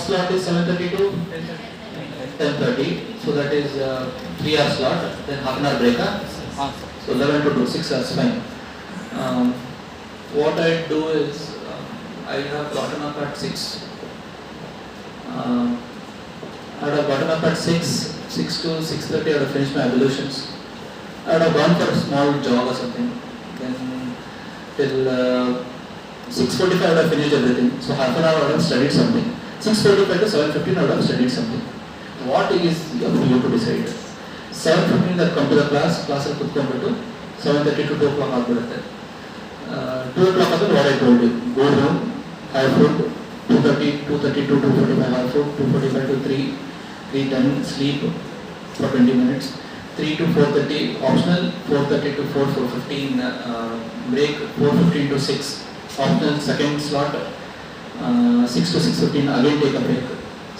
slot is 7:30 to 10:30, so that is 3 hour slot, then half an hour break. So 11 to 2, 6 hours, fine. What I do is I have gotten up at 6. I would have gotten up at 6 to 6:30. I would have finished my ablutions. I would have gone for a small jog or something. Then till 6:45 I would have finished everything. So half an hour I would have studied something. 6:45 to 7:15 I would have studied something. What is up to you to decide? 7:15 that come to the class will kutkondu 7:30 to 2 o'clock agbidutte. 2 o'clock after what I told you. Go home, have food, 2:30 to 2:45 have food, 2:45 to 3:10 sleep for 20 minutes. 3 to 4:30 optional, 4:30 to 4:15 break, 4:15 to 6 optional second slot, 6 to 6:15 again take a break,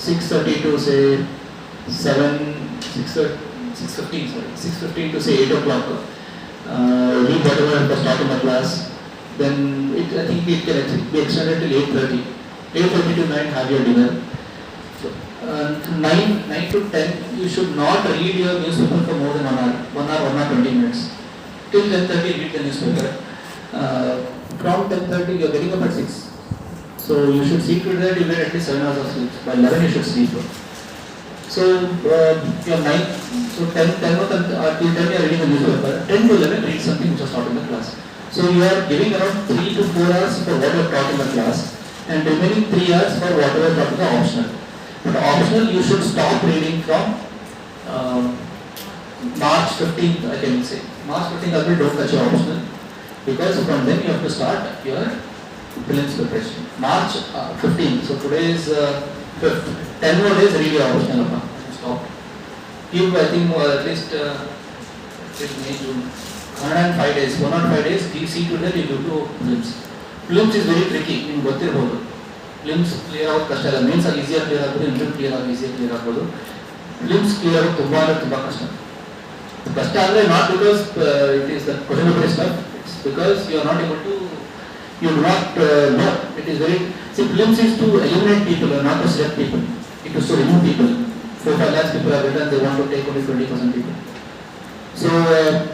6:30 to say 6:15 to say 8 o'clock read whatever I was taught in the class. Then I think it can be extended till 8:30 to 9 have your dinner. 9 to 10 you should not read your newspaper for more than 1 hour, 20 minutes. Till 10:30 read the newspaper. From 10:30 you are getting up at 6. So you should see to that you get at least 7 hours of sleep. By 11 you should sleep. So you are 9, so 10 till 10 you are reading the newspaper. 10 to 11 read something which was taught in the class. So you are giving around 3 to 4 hours for what you are taught in the class and remaining 3 hours for whatever taught in the optional. But optional you should stop reading from March 15th I can say. March 15th I will don't touch your optional because from then you have to start your prelims preparation. March 15th, so today is 5th. 10 more days read your optional. Stop. Give I think at least May, June. 105 days, 105 days, see to that you go to prelims. Prelims is very tricky, you ಗೊತ್ತಿರಬಹುದು. Prelims clear out ಕಷ್ಟ ಇಲ್ಲ, mains ಈಸಿಯಾಗಿ clear ಆಗ್ಬೋದು, interview clear ಆಗಿ ಈಸಿಯಾಗಿ clear ಆಗ್ಬೋದು. Prelims clear ಆಗೋದು ತುಂಬ ಕಷ್ಟ. ಕಷ್ಟ ಅಂದರೆ not because it is the question paper stuff, it's because you are not able to, you do not know. It is very, see, prelims is to eliminate people or not to select people. It is to remove people. 4-5 lakhs people are written, they want to take only 20% people. So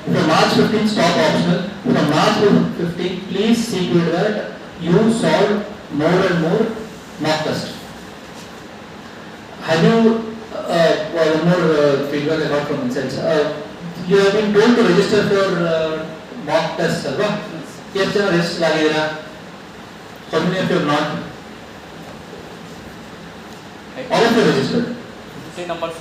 from March 15th stop optional. From March 15th please see to it that you solve more and more mock test. Have you one more feedback I got from inside. You have been told to register for mock test, alva? Yes, sir. Register lagidira. How many of you have not? All of you registered. 50 numbers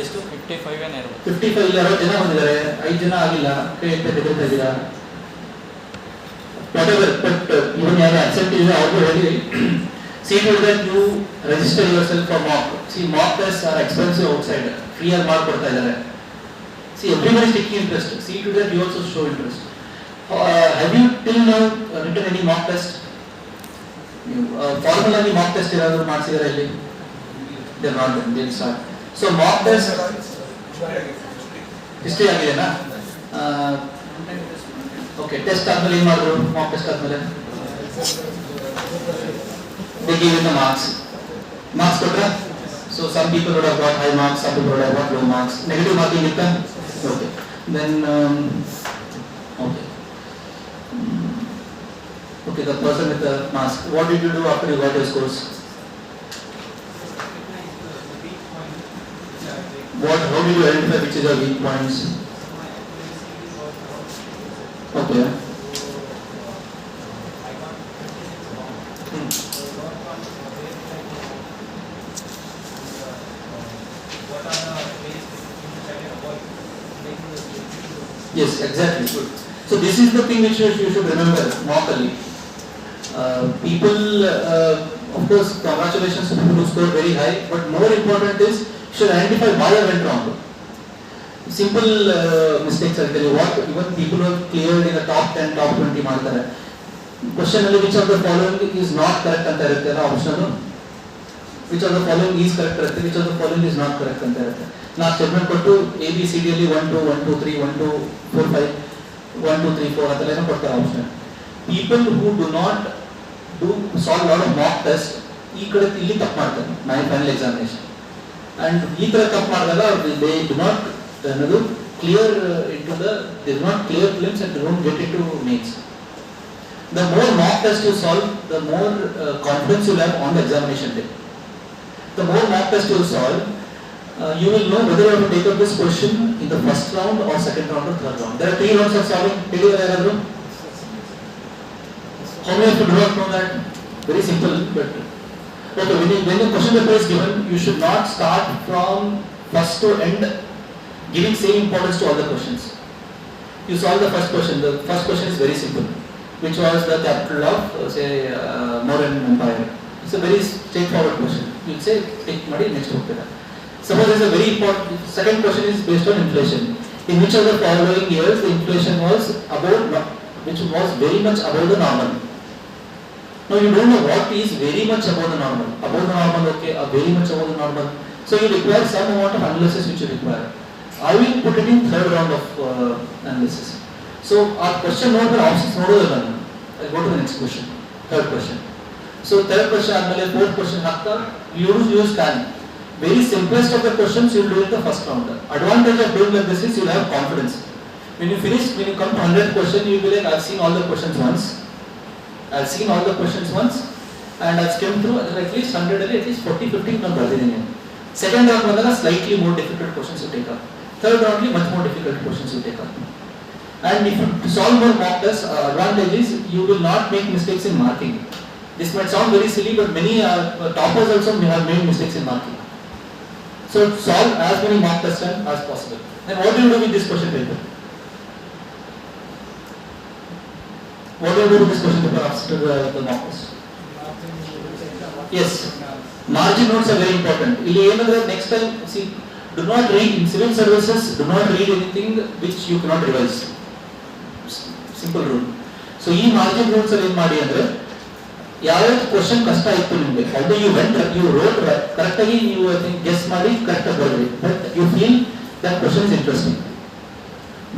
ಎಷ್ಟು 55 ಏನೇ ಇರಬಹುದು. 55 ಯಾರೋ ಜನ ಬಂದಿದ್ದಾರೆ, 5 ಜನ ಆಗಿಲ್ಲ, ಕೈ ಎತ್ತಿ ಇದ್ದೀರಾ. Whatever, but even you have accepted you already. See to that you register yourself for mock. See, mock tests are expensive outside. Free or mark ಕೊಡ್ತಾ ಇದ್ದಾರೆ. See, everyone is taking interest. See to that you also show interest. Have you till now written any mock test? Formal ಆಗಿ mock test ಏನಾದರೂ ಮಾಡಿಸಿದಾರಾ ಇಲ್ಲಿ? They are not done. They will start. So mock test history ಆಗಿದೆನಾ? Okay, test ಆದ್ಮೇಲೆ ಏನು ಮಾಡಿದ್ರು? mock test ಆದ್ಮೇಲೆ they give you the marks ಕೊಟ್ರಾ? So some people would have got high marks, some people would have got low marks. Negative marking ಇತ್ತಾ? Okay. Then okay, the person with the mask, what did you do after you got your scores? How did you identify which is your weak points? Okay. Yes, exactly. Good. So this is the thing which you should remember morally. People, of course, congratulations to people who score very high, but more important is you should identify why I went wrong. Simple mistakes I'll tell you what, even people who have cleared in the top 10, top 20 ಮಾಡ್ತಾರೆ. Question ಅಲ್ಲಿ which of the following is not correct ಅಂತ ಇರುತ್ತೆ ಅಲ್ಲ option, which of the following is correct ಇರುತ್ತೆ, which of the following is not correct ಅಂತ ಇರುತ್ತೆ. ನಾವು statement ಕೊಟ್ಟು ABCD ಅಲ್ಲಿ 1 2 1 2 3 1 2 4 5 1 2 3 4 ಅಂತ ಎಲ್ಲ ಕೊಡ್ತಾರೆ option. People who do not solve a lot of mock tests ಈ ಕಡೆ ಇಲ್ಲಿ ತಪ್ಪು ಮಾಡ್ತಾರೆ ಫೈನಲ್ ಎಕ್ಸಾಮಿನೇಷನ್. ಅಂಡ್ ಈ ತರ ತಪ್ಪು ಮಾಡಿದಾಗ ದೇ ಡು ನಾಟ್ ಅನ್ನೋದು clear into they do not clear prelims and they don't get into mains. The more mock test you solve, the more confidence you have on the examination day. The more mock test you solve, you will know whether you have to take up this question in the first round or second round or third round. There are 3 rounds of solving. How many of you do not know that? Very simple, but okay, when the question paper is given, you should not start from first to end giving same importance to all the questions. You solve the first question. The first question is very simple, which was the capital of Mauryan Empire. It's a very straightforward question. You'll say take money next book. Suppose there's a very important second question is based on inflation. In which of the following years the inflation was very much above the normal? Now you don't know what is very much above the normal. Above the normal, okay, very much above the normal. So you require some amount of analysis which you require. I will put it in third round of analysis. So our question note for options nododalla. I'll go to the next question. Third question. So third question admele fourth question hakka use can. Very simplest of the questions you will do in the first round. Advantage of doing like this is you will have confidence. When you come to 100th question, you will be like, I've seen all the questions once. And I've skimmed through at least 100 at least 40-50 ನಾನು ಬರ್ದಿದ್ದೀನಿ. Second round ಬಂದಾಗ slightly more difficult questions you take up. Third round much more difficult questions you take up. And if you solve more mock tests, advantage is you will not make mistakes in marking. This might sound very silly, but many toppers also may have made mistakes in marking. So solve as many mock tests as possible. Then what do you do with this question paper? What do you do with this question paper after the mock test? Yes, margin notes are very important. Next time, see, do not read in civil services. Do not read anything which you cannot revise. Simple rule. So, ಈ margin notes ಅಲ್ಲಿ ಏನು ಮಾಡಿ ಅಂದ್ರೆ ಯಾವ question ಕಷ್ಟ ಆಯ್ತು ನಿಮಗೆ, although you wrote correct ಆಗಿ ನೀವು ಗೆಸ್ ಮಾಡಿ ಕರೆಕ್ಟ್ ಆಗಿ ಬರೆದ್ರಿ, but you feel that question is interesting.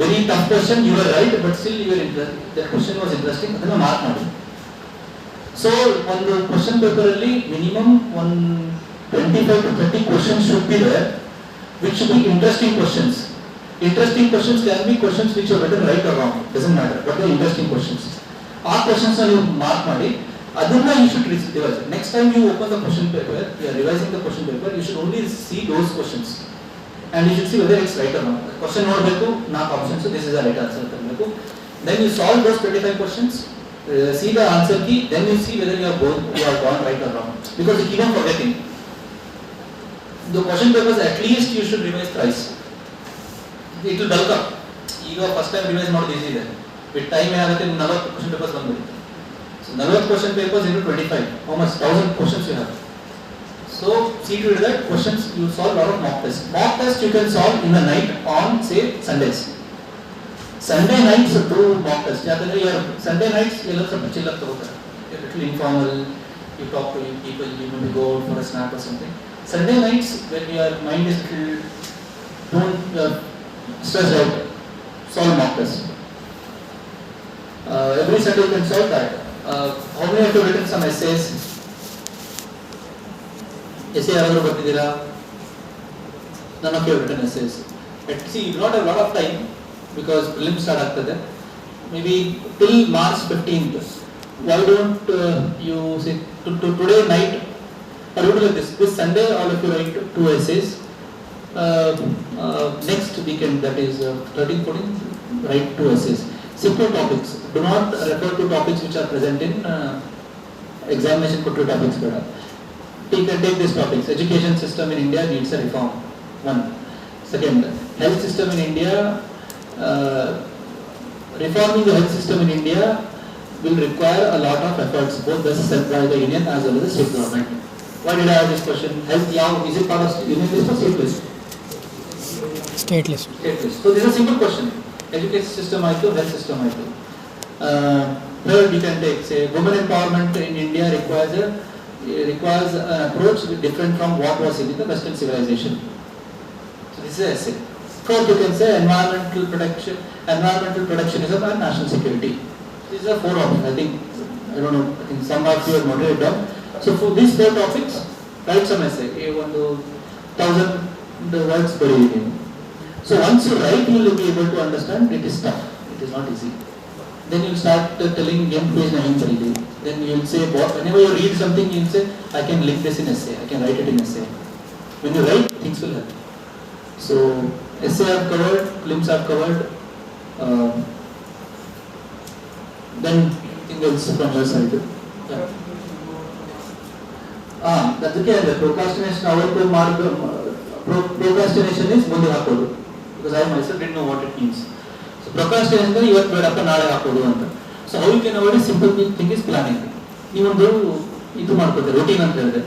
Very tough question, you were right, but still that question was interesting, ಅದನ್ನ ಮಾರ್ಕ್ ಮಾಡಿ. So ಒಂದು question paper ಅಲ್ಲಿ minimum 25 to 30 questions should be there, which should be interesting questions. Interesting questions can be questions which are written right or wrong, doesn't matter, but they are interesting questions. ಆ questions ನೀವು mark ಮಾಡಿ ಅದನ್ನ you should revise. Next time you open the question paper, you are revising the question paper, you should only see those questions and you should see whether it's right or wrong. Question ನೋಡಬೇಕು, 4 options, so this is the right answer ತರಬೇಕು. Then you solve those 25 questions, see the answer key, then you see whether you have gone right or wrong, because you keep on forgetting. The question papers at least you should revise thrice. It will bulk up. ಈಗ first time revise ಮಾಡೋದು easy ಇದೆ, with time ಏನಾಗುತ್ತೆ 40 question papers ಬಂದ್ಬಿಡುತ್ತೆ. So 40 question papers into 25, how much 1000 questions you have. So see to it that questions you solve a lot of mock tests. Mock tests you can solve in the night on say Sundays. Sunday nights do mock tests. ಯಾಕಂದ್ರೆ Sunday nights ಎಲ್ಲ ಸ್ವಲ್ಪ chill ಆಗಿ ತಗೋತಾರೆ, a little informal, you talk to people, you maybe go out for a snack or something. Sunday nights when your mind is little don't stressed out, solve mock tests. Every Sunday you can solve that. How many of you have written some essays? Essay ಯಾರಾದರೂ ಬರ್ತಿದ್ದೀರಾ? None of you have written essays. See, you do not have a lot of time because prelims start ಆಗ್ತದೆ. Maybe till March 15th. Why don't you say today night, or you do like this Sunday all of you write 2 essays. Next weekend, that is 13th, 14th, write 2 essays. Simple topics. Do not refer to topics which are present in examination. Put 2 topics better. Take these topics. Education system in India needs a reform. 1. Second, health system in India. Reforming the health system in India will require a lot of efforts, both set by the union as well as the state government. Why did I have this question? Health, is it part of union list or state list? State list. State list. So this is a simple question. Education system ಆಯಿತು, health system ಆಯಿತು. Third, you can take, say, women empowerment in India requires an approach different from what was in the Western civilization. So this is an essay. Fourth, you can say environmental protection is about national security. These are 4 options. I think some of you have noted it down. So for these 4 topics, write some essay. ಒಂದು 1000 words per year. So once you write, you will be able to understand. It is tough. It is not easy. Then you start telling game page 9 per day. Then you will say, whenever you read something, you will say, I can link this in essay. I can write it in essay. When you write, things will happen. So essay I have covered, films I have covered. Then anything else from your side? Yeah. ಅದಕ್ಕೆ ಅಂದರೆ ಪ್ರೊಕಾಸ್ಟಿನೇಷನ್ ಅವತ್ತು ಮಾಡಿದ ಪ್ರೊಕಾಸ್ಟಿನೇಷನ್ is ಮುಂದೆ ಹಾಕೋದು because I myself did know what it means so procrastination ಅಂದರೆ ಇವತ್ತು ಬೇಡಪ್ಪ ನಾಳೆ ಹಾಕೋದು ಅಂತ so how you can avoid simple thing is planning ನೀವೊಂದು ಇದು ಮಾಡ್ಕೋತೀರಿ ರೂಟೀನ್ ಅಂತ ಹೇಳಿದೆ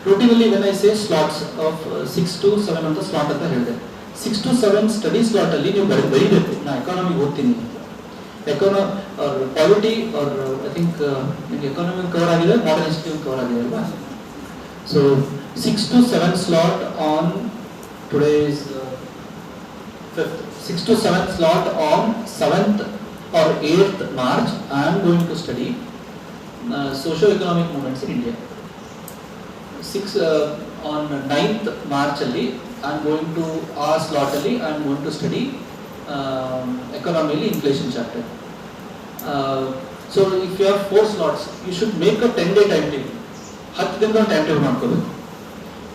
ರೂಟೀನಲ್ಲಿ when I say slots of 6 to 7 ಅಂತ ಸ್ಲಾಟ್ ಅಂತ ಹೇಳಿದೆ 6 to 7 ಸ್ಟಡಿ ಸ್ಲಾಟಲ್ಲಿ ನೀವು ಬರೀಬೇಕು ನಾ ಎಕಾನಮಿ ಓದ್ತೀನಿ or polity or I think economic cover ಆಗಿದೆ modern history cover ಆಗಿದೆ ಅಲ್ವಾ so 6 to 7 slot on today is 5th 6 to 7 slot on 7th or 8th March I am going to study socio-economic movements in India 6 on 9th March ಅಲ್ಲಿ I am going to our slot ಅಲ್ಲಿ I am going to study economy inflation chapter. So if you have 4 slots, you should make a 10-day timetable. 10 ದಿನದ timetable ಮಾಡ್ಕೋಬೇಕು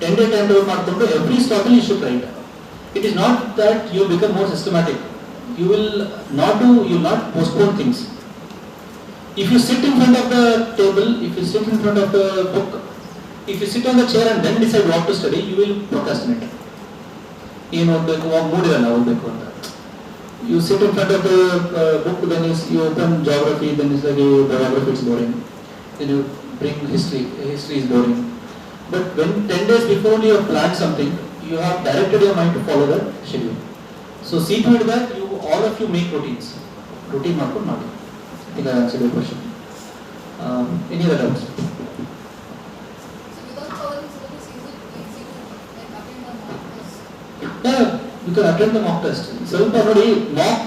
10-day timetable ಮಾಡ್ಕೊಂಡು every slot you should write. It is not that you become more systematic. You will not postpone things. If you sit in front of the table, if you sit in front of the book, if you sit on the chair and then decide what to study, you will procrastinate. ಏನು ಓದಬೇಕು ಮೂಡಿರಲ್ಲ ಓದಬೇಕು ಅಂತ you sit in front of the book, then you open geography, then it's like biography is boring, then you bring history is boring. But when 10 days before you have planned something, you have directed your mind to follow that schedule. So see to it that all of you make routine ಮಾಡ್ಕೊಂಡು ಮಾಡಿ. I think I answered your question. Any other doubts? Yeah, you can attend the mock test. ಸ್ವಲ್ಪ ನೋಡಿ mock,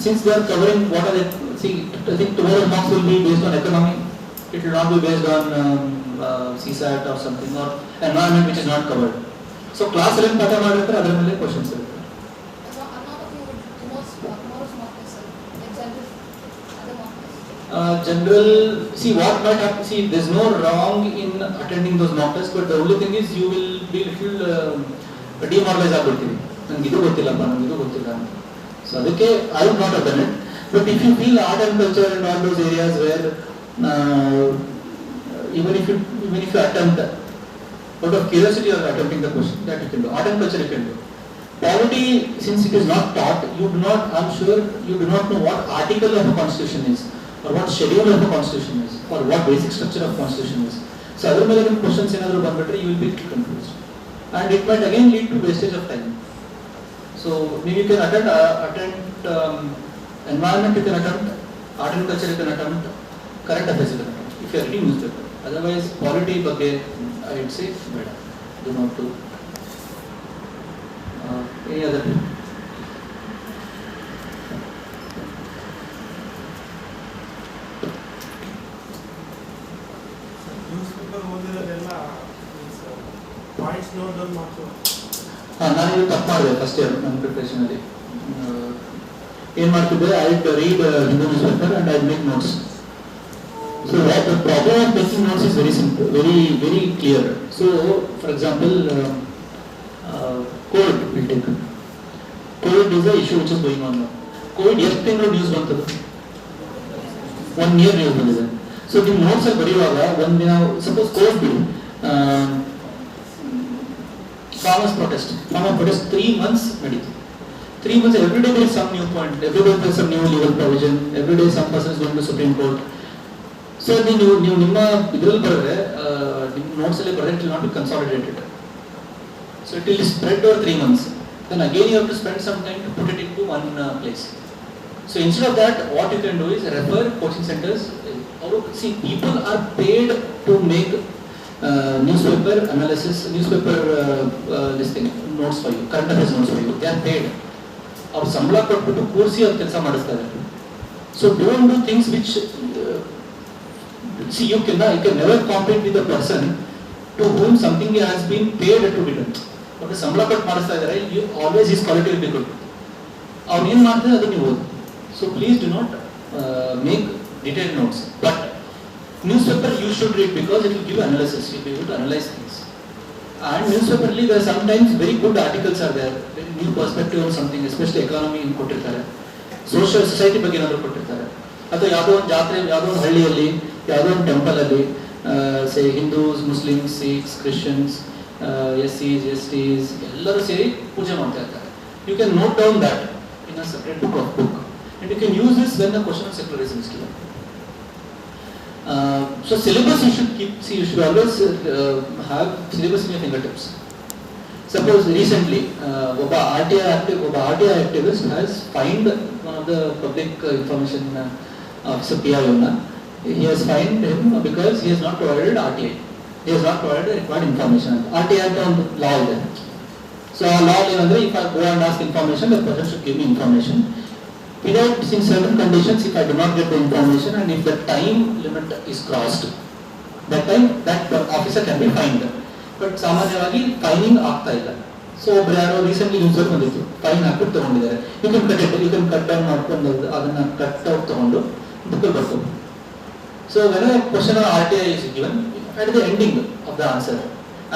since they are covering what are they, see I think tomorrow's mocks will be based on economy. It will not be based on CSAT or something or environment which is not covered. So class ಅಲ್ಲಿ ಪಾಠ ಮಾಡಿದ್ರೆ ಅದರ ಮೇಲೆ questions ಇರುತ್ತೆ. General, see what might happen, see there's no wrong in attending those mock tests, but the only thing is you will be little demoralized ಆಗ್ಬಿಡ್ತೀವಿ ನಂಗೆ ಇದು ಗೊತ್ತಿಲ್ಲಪ್ಪ ನಂಗೆ ಇದು ಗೊತ್ತಿಲ್ಲ ಸೊ ಅದಕ್ಕೆ I would not have done it but if you feel art and culture and all those areas where even if you attempt out of curiosity or attempting the question that you can do art and culture you can do polity since it is not taught I'm sure you do not know what article of a constitution is or what schedule of a constitution is or what basic structure of constitution is so other ಮೇಲೆ questions ಏನಾದರೂ ಬಂದ್ಬಿಟ್ರೆ you will be confused and it might again lead to wastage of time. So maybe you can attend environment, you can attempt art and culture, you can attempt current affairs, you can attempt if you are reading newspaper. Otherwise polity ಬಗ್ಗೆ I would say ಬೇಡ, do not do. Any other? newspaper ಓದಿರೋದೆಲ್ಲ points note down ಮಾಡ್ತಾರೆ. ನಾನು ಇದು ತಪ್ಪು ಮಾಡಿದೆ first year ನನ್ನ ಪ್ರಿಪ್ರೇಷನಲ್ಲಿ ಏನು ಮಾಡ್ತಿದ್ದೆ I read Hindu news paper and I make notes so the problem of making notes is very simple very clear so for example Covid will take Covid is a issue which is going on Covid ಎಷ್ಟು ತಿಂಗಳು news ಬಂತದು 1 year news ಬಂದಿದೆ so ನಿಮ್ಮ ನೋಟ್ಸಲ್ಲಿ ಬರೆಯುವಾಗ ಒಂದಿನ suppose Covid ಬಿಡಿ farmers protest 3 months ನಡೀತು 3 months every day there is some new point, every day there is some new legal provision, every day some person is going to Supreme Court. So ನೀವು ನಿಮ್ಮ ಇದರಲ್ಲಿ ಬರೆದ್ರೆ ನಿಮ್ಮ notes ಅಲ್ಲಿ ಬರೆದ್ರೆ it will not be consolidated, so it will spread over 3 months, then again you have to spend some time to put it into one place. So instead of that what you can do is refer coaching centers. See, people are paid to make newspaper analysis, newspaper this thing notes for you, current affairs notes for you, they are paid. ಅವ್ರು ಸಂಬಳ ಕೊಟ್ಬಿಟ್ಟು ಕೂರಿಸಿ ಅವ್ರು ಕೆಲಸ ಮಾಡಿಸ್ತಾರೆ. So don't do things which see, you can never compete with the person to whom something has been paid to be done. Okay, ಸಂಬಳ ಕೊಟ್ಟು ಮಾಡಿಸ್ತಾ ಇದ್ದಾರೆ, you always his quality will be good. ಅವ್ನು ಏನು ಮಾಡ್ತಾರೆ ಅದು ನೀವು ಓದಿ. So please do not make detailed notes. But newspaper you should read because it will give analysis. You will be able to analyze things. And newspaper ಅಲ್ಲಿ there are sometimes very good articles are there, new perspective on something, especially economy in ಕೊಟ್ಟಿರ್ತಾರೆ, social society ಬಗ್ಗೆ ಏನಾದರೂ ಕೊಟ್ಟಿರ್ತಾರೆ, ಅಥವಾ ಯಾವುದೋ ಒಂದು ಜಾತ್ರೆ, ಯಾವುದೋ ಒಂದು ಹಳ್ಳಿಯಲ್ಲಿ, ಯಾವುದೋ ಒಂದು ಟೆಂಪಲ್ ಅಲ್ಲಿ say Hindus, Muslims, Sikhs, Christians, SCs, STs ಎಲ್ಲರೂ ಸೇರಿ ಪೂಜೆ ಮಾಡ್ತಾ ಇರ್ತಾರೆ. You can note down that in a separate book, and you can use this when the question of secularism is given. So syllabus you should keep. See, you should always have syllabus in your fingertips. Suppose recently, Oba RTI activist has fined one of the public information officer PIOna. He has fined him because he has not provided RTI. He has not provided the required information. RTI Act on law is there. So law is if I go and ask information, the person should give me information. Without in certain conditions, if I do not get the information and if the time limit is crossed, that time that officer can be fined. But ಸಾಮಾನ್ಯವಾಗಿ ಫೈನಿಂಗ್ ಆಗ್ತಾ ಇಲ್ಲ. So ಒಬ್ರು ಯಾರೋ recently news ಬಂದಿತ್ತು, fine ಹಾಕ್ಬಿಟ್ಟು ತಗೊಂಡಿದ್ದಾರೆ. You can cut down ಮಾಡ್ಕೊಂಡು ಅದನ್ನ ಕಟ್ ಔಟ್ ತಗೊಂಡು ಬುಕ್ಕಲ್ಲಿ ಬರ್ಕೊಂಡು. So when a question on RTI is given, at the ending of the answer,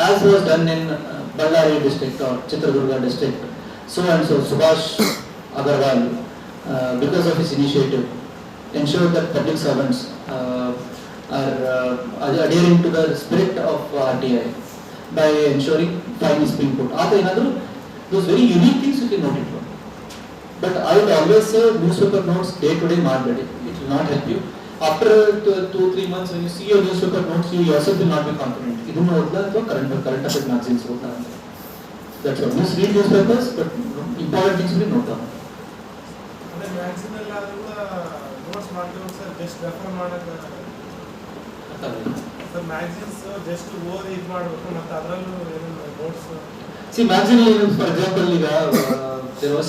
as was done in Ballari district or Chitradurga district, so and so Subhash Agarwal, because of his initiative, ensured that public servants are adhering to the spirit of RTI by ensuring fine is being put. Those very unique things you can note it down. But I would always say newspaper notes day-to-day ಮಾಡಬೇಡಿ. It will not help you. After 2-3 months, when you see your newspaper notes, you yourself will not be confident. ಇದನ್ನು ಓದලා ಅಥವಾ current affairs magazines ಓದලා ಅಂತ. That's all. Just read newspapers, but important things will be note down. ಅದೇ magazine ಎಲ್ಲ notes ಮಾಡ್ತೀವಿ sir, just refer ಮಾಡೋದು sir. Magazines just ಓದಿ ಇದು ಮಾಡಬೇಕು, ಮತ್ತು ಅದರಲ್ಲೂ ಏನೇನು notes. C magazine for example ಈಗ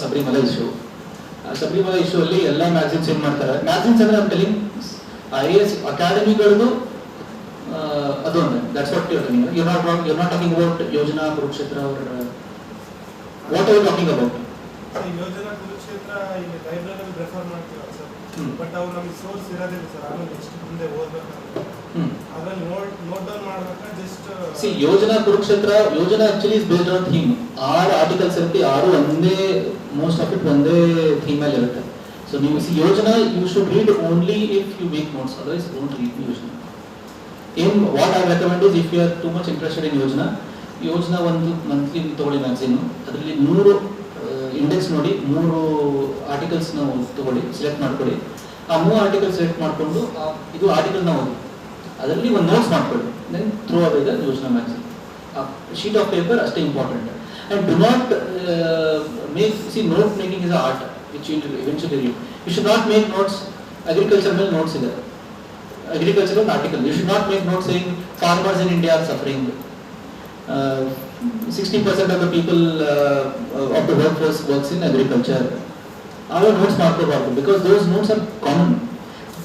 ಶಬರಿಮಲ ಇಶ್ಯೂ, ಶಬರಿಮಲ ಇಶ್ಯೂ ಅಲ್ಲಿ ಎಲ್ಲ ಮ್ಯಾಗಝಿನ್ಸ್ ಏನು ಮಾಡ್ತಾರೆ, ಮ್ಯಾಗಝಿನ್ಸ್ ಅಂದ್ರೆ ನಮ್ಮ ಟೆಲಿಂಗ್ IAS ಅಕಾಡೆಮಿಗಳದು ಅದು ಅಂದ್ರೆ that's what you're not talking about Yojana Kurukshetra or what are you talking about? ಯೋಜನಾ ಕುರುಕ್ಷೇತ್ರ ಇಲ್ಲಿ ಲೈಬ್ರರಿಯಲ್ಲಿ ರೆಫರ್ ಮಾಡ್ತೀವಿ ಸರ್, ಬಟ್ ಅವು ನಮಗೆ ಸೋರ್ಸ್ ಇರೋದಿಲ್ಲ ಸರ್. ಆಮೇಲೆ ಎಷ್ಟು ಮುಂದೆ ಓದ್ಬೇಕಂದ್ರೆ ಅದ್ರಲ್ಲಿ ನೋಟ್ ಡೌನ್ ಮಾಡ್ಬೇಕಾ just. See Yojana Kurukshetra, Yojana actually is based on theme. 6 articles ಇರುತ್ತೆ, 6 ಒಂದೇ, ಮೋಸ್ಟ್ ಆಫ್ ಇಟ್ ಒಂದೇ ಥೀಮ್ ಅಲ್ಲಿ ಇರುತ್ತೆ. ಸೊ ನೀವು see Yojana you should read only if you make notes, otherwise don't read Yojana. What I recommend is if you are too much interested in Yojana ಒಂದು monthly ತಗೊಳ್ಳಿ magazine, ಅದರಲ್ಲಿ 100 ಇಂಡೆಕ್ಸ್ ನೋಡಿ, 3 ಆರ್ಟಿಕಲ್ಸ್ ನಾವು ತಗೊಳ್ಳಿ, ಸೆಲೆಕ್ಟ್ ಮಾಡ್ಕೊಳ್ಳಿ. ಆ 3 ಆರ್ಟಿಕಲ್ ಸೆಲೆಕ್ಟ್ ಮಾಡಿಕೊಂಡು ಇದು ಆರ್ಟಿಕಲ್ ನಾವು ಓದಿ, ಅದರಲ್ಲಿ ಒಂದು ನೋಟ್ಸ್ ಮಾಡ್ಕೊಳ್ಳಿ, then throw away the Yojana magazine. Sheet of paper ಅಷ್ಟೇ important. And do not make, see note making is a art which you will eventually read. You should not make notes. Agriculture ಮೇಲೆ notes ಇದೆ, agriculture ಒಂದು article. You should not make notes saying farmers in India are suffering. 60% of the people of the workforce works in agriculture. Our notes ಮಾಡ್ಕೋಬಾರ್ದು, because those notes are common.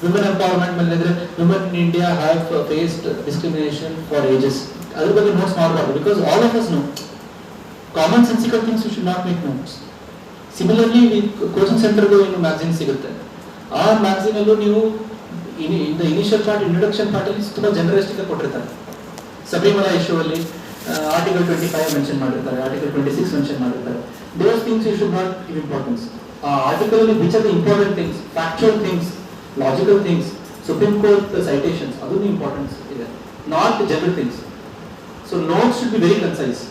Women empowerment ಮೇಲೆ women in India have faced discrimination for ages. ಅದ್ರ ಬಗ್ಗೆ notes ಮಾಡಬಾರ್ದು, because all of us know common sensical things. You should not make notes. Similarly, coaching ಸೆಂಟರ್ಗೂ ಏನು magazine ಸಿಗುತ್ತೆ, ಆ magazine ಅಲ್ಲೂ ನೀವು in the initial part, introduction part ಅಲ್ಲಿ ತುಂಬಾ ಜನರಸ್ಟಿಕ್ ಆಗಿ ಕೊಟ್ಟಿರ್ತಾರೆ. ಶಬರಿಮಲ ಇಶ್ಯೂ ಅಲ್ಲಿ ಆರ್ಟಿಕಲ್ 25 ಮೆನ್ಷನ್ ಮಾಡಿರ್ತಾರೆ, ಆರ್ಟಿಕಲ್ 26 ಮೆನ್ಷನ್ ಮಾಡಿರ್ತಾರೆ. Those things you should not give importance. Article ಅಲ್ಲಿ which are the important things, factual things, logical things, Supreme Court citations, ಅದೂ importance ಇದೆ, not general things. So notes should be very concise.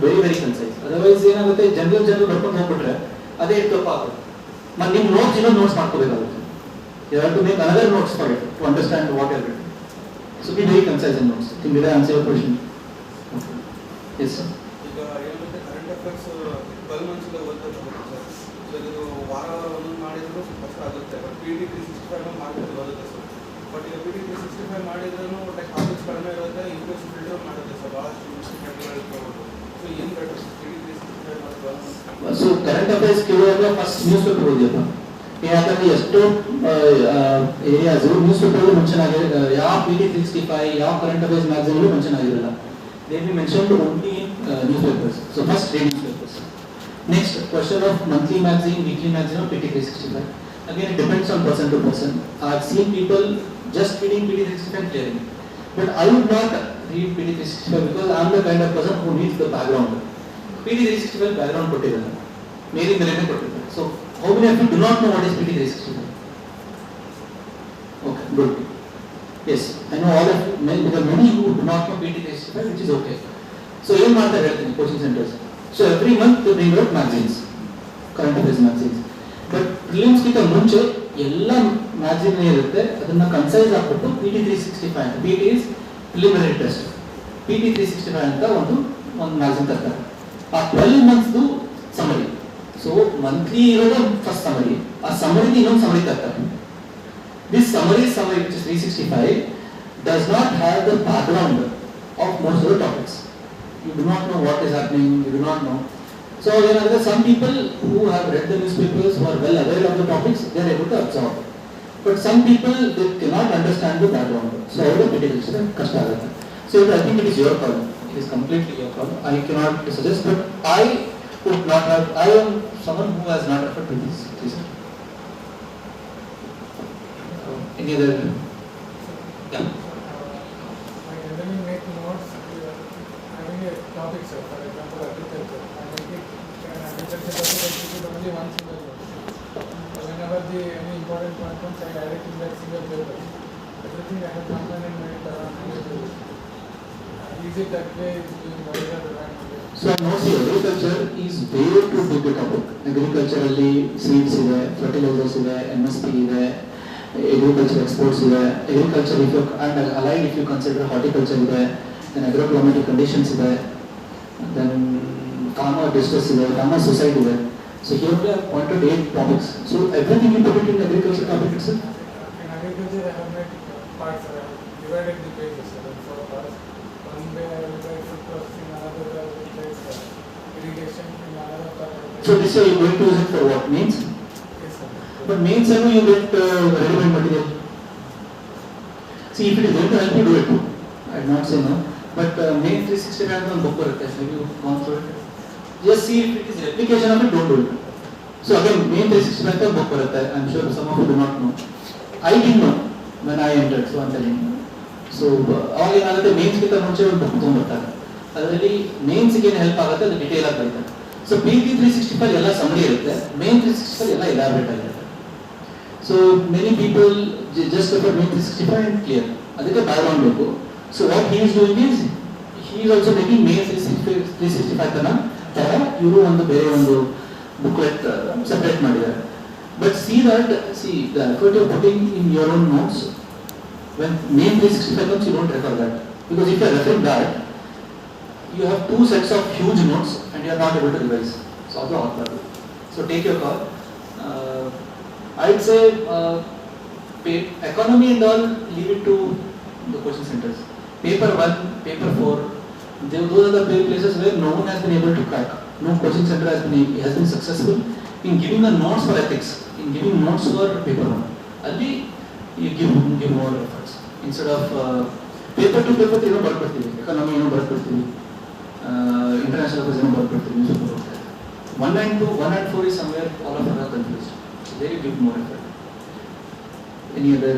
Very concise. Otherwise ಏನಾಗುತ್ತೆ, general ಬರ್ಕೊಂಡು ಹೋಗ್ಬಿಟ್ರೆ ಅದೇ ತಪ್ಪಾಗುತ್ತೆ. ಮತ್ತೆ ನಿಮ್ಮ ನೋಟ್ಸ್ ಇನ್ನೊಂದು ನೋಟ್ಸ್ ಮಾಡ್ಕೋಬೇಕಾಗುತ್ತೆ. You have to make another notes for it to understand what you are doing. So be very concise in notes. Did I answer your question? Okay. Yes sir. ಈಗ ಏನಂದ್ರೆ ಕರೆಂಟ್ ಅಫೇರ್ಸ್ 12 ಮಂತ್ಸ್ ಓದ್ತಾರೆ sir. So ಇದು ವಾರ ಒಂದೊಂದು ಮಾಡಿದ್ರು ಕಷ್ಟ ಆಗುತ್ತೆ. But PD 365 ಮಾಡ್ಕೊಂಡು ಓದುತ್ತೆ ಸರ್. ಬಟ್ ಈಗ PD 365 ಮಾಡಿದ್ರೂ ಲೈಕ್ ಟಾಪಿಕ್ಸ್ ಕಡಿಮೆ ಇರುತ್ತೆ, ಇಂಗ್ಲೀಷ್ ಫಿಲ್ಟರ್ ಮಾಡುತ್ತೆ ಸರ್, ಭಾಳಷ್ಟು ಇನ್ಸ್ಟಿಟ್ಯೂಟ್ಗಳು ಇಟ್ಕೊಂಡು. ಸೊ ಏನು ಬೆಟರ್ PD 365 ಮತ್ತು 12 ಮಂತ್ಸ್? So current affairs ಕೇಳುವಾಗ ಫಸ್ಟ್ ನ್ಯೂಸ್ ಪೇಪರ್ ಓದಿಯಪ್ಪ. ಯಾಕಂದ್ರೆ ಎಷ್ಟೋ ಏರಿಯಾಸ್ ನ್ಯೂಸ್ ಪೇಪರ್ ಮೆನ್ಷನ್ ಆಗಿದೆ, ಯಾವ PT365 ಯಾವ ಕರೆಂಟ್ ಅಫೇರ್ಸ್ ಮ್ಯಾಗಝಿನ್ ಮೆನ್ಷನ್ ಆಗಿರಲ್ಲ. They will mentioned only in newspapers. So first read newspapers. Next, question of monthly magazine, weekly magazine or PT365. Again, it depends on person to person. I've seen people just reading PT365 clearing. But I would not read PT365 because I am the kind of person who needs the background. PT365 background ಕೊಟ್ಟಿದ್ದಾರೆ, ಮೇರಿ ಮೇಲೆನೇ ಕೊಟ್ಟಿದ್ದಾರೆ. So how many of you do not know what is PT365? Okay, good. Yes, I know all of you, because many who do not know PT365, which is okay. So ಏನು ಮಾಡ್ತಾರೆ ಹೇಳ್ತೀನಿ, coaching centers. So every month they bring out magazines, current affairs magazines. But prelims ಗಿಂತ ಮುಂಚೆ ಎಲ್ಲ magazine ಇರುತ್ತೆ, ಅದನ್ನ concise ಆಗ್ಬಿಟ್ಟು PT365, PT is preliminary test, PT365 ಅಂತ ಒಂದು ಮ್ಯಾಗಝಿನ್ ತರ್ತಾರೆ. ಆ 12 months ಸಮರಿ. ಸೊ ಮಂತ್ಲಿ ಇರೋದು ಫಸ್ಟ್ ಸಮರಿ, ಆ ಸಮರಿ ಇನ್ನೊಂದು ಸಮರಿ ತರ್ತಾರೆ. This summary which is 365 does not have the background of most of the topics. You do not know what is happening, you do not know. So there are some people who have read the newspapers, who are well aware of the topics, they are able to absorb. But some people, they cannot understand the background. So how to get it? Kashta agata. So I think it is your call. It is completely your call. I cannot suggest, but I would not have. I am someone who has not referred to this. Any other? Yeah. I generally make notes having a topic, sir. For example, agriculture. I make it an agriculture topic, I keep it only one single note. So whenever any important point comes, I add it in that single paper. Everything I have combined and made it around. Is it that way? Is doing whatever I want. So now see, agriculture is way too big a topic. Agriculture alli seeds ಇದೆ, fertilizers ಇದೆ, MSP ಇದೆ, agriculture exports ಇದೆ, agriculture if you and allied if you consider horticulture ಇದೆ, then agroclimatic conditions ಇದೆ, then farmer distress ಇದೆ, farmer suicide ಇದೆ. So here we have pointed 8 topics. So everything you put it in agriculture topic itself. In agriculture, I have made parts. I have divided the pages in 4 parts. One way I will write food processing, another way I will write irrigation, in another part I will write. So this year you are going to use it for what? Means? Yes, sir. But mains I know you get ready-made material. See, if it is going to help you, do it. I would not say no. But main 365 on book bರುತ್ತೆ. Have you gone through it? Just see if it is replication of it, don't do it. So again, main 365 book ಬರುತ್ತೆ. I am sure some of you do not know. I didn't know when I entered, so I am telling you. So ಅವಾಗ ಏನಾಗುತ್ತೆ, mains ಗಿಂತ ಮುಂಚೆ ಒಂದು book ತೊಗೊಂಡ್ಬರ್ತಾರೆ. ಅದರಲ್ಲಿ ಮೇನ್ಸ್ಗೆ ಏನು help ಆಗುತ್ತೆ ಅದು ಡಿಟೇಲ್ ಆಗಿ ಬರೀತಾರೆ. ಸೊ PT365 ಎಲ್ಲ ಸಮರಿ ಇರುತ್ತೆ, ಮೇನ್ 365 ಎಲ್ಲ ಎಲಾಬ್ರೇಟ್ ಆಗಿರುತ್ತೆ. So many people just refer main 365 and clear. ಅದಕ್ಕೆ ಬ್ಯಾಕ್ಗ್ರೌಂಡ್ ಬೇಕು. So what he is doing is he is also making main 365 ತರ ಇವರು ಒಂದು ಬೇರೆ ಒಂದು ಬುಕ್ಲೆಟ್ ಸೆಪರೇಟ್ ಮಾಡಿದ್ದಾರೆ. But see the effort you are putting in your own notes. When main 365 comes, you don't refer that, because if you are referring that, you have 2 sets of huge notes and you are not able to revise. So also hot problem. So take your call. I'd say economy and all, leave it to the coaching centers. Paper 1, paper 4, those are the places where no one has been able to crack. No coaching center has been successful in giving the notes for ethics, in giving notes for paper 1. Only you give more efforts instead of paper to paper ಏನೋ ಬರ್ಕೊಡ್ತೀವಿ, economy ಏನೋ ಬರ್ಕೊಡ್ತೀವಿ, international affairs ಏನೋ ಬರ್ಕೊಡ್ತೀವಿ. 1 and 2, 1 and 4 is somewhere all of us are confused. So there you give more effort. Any other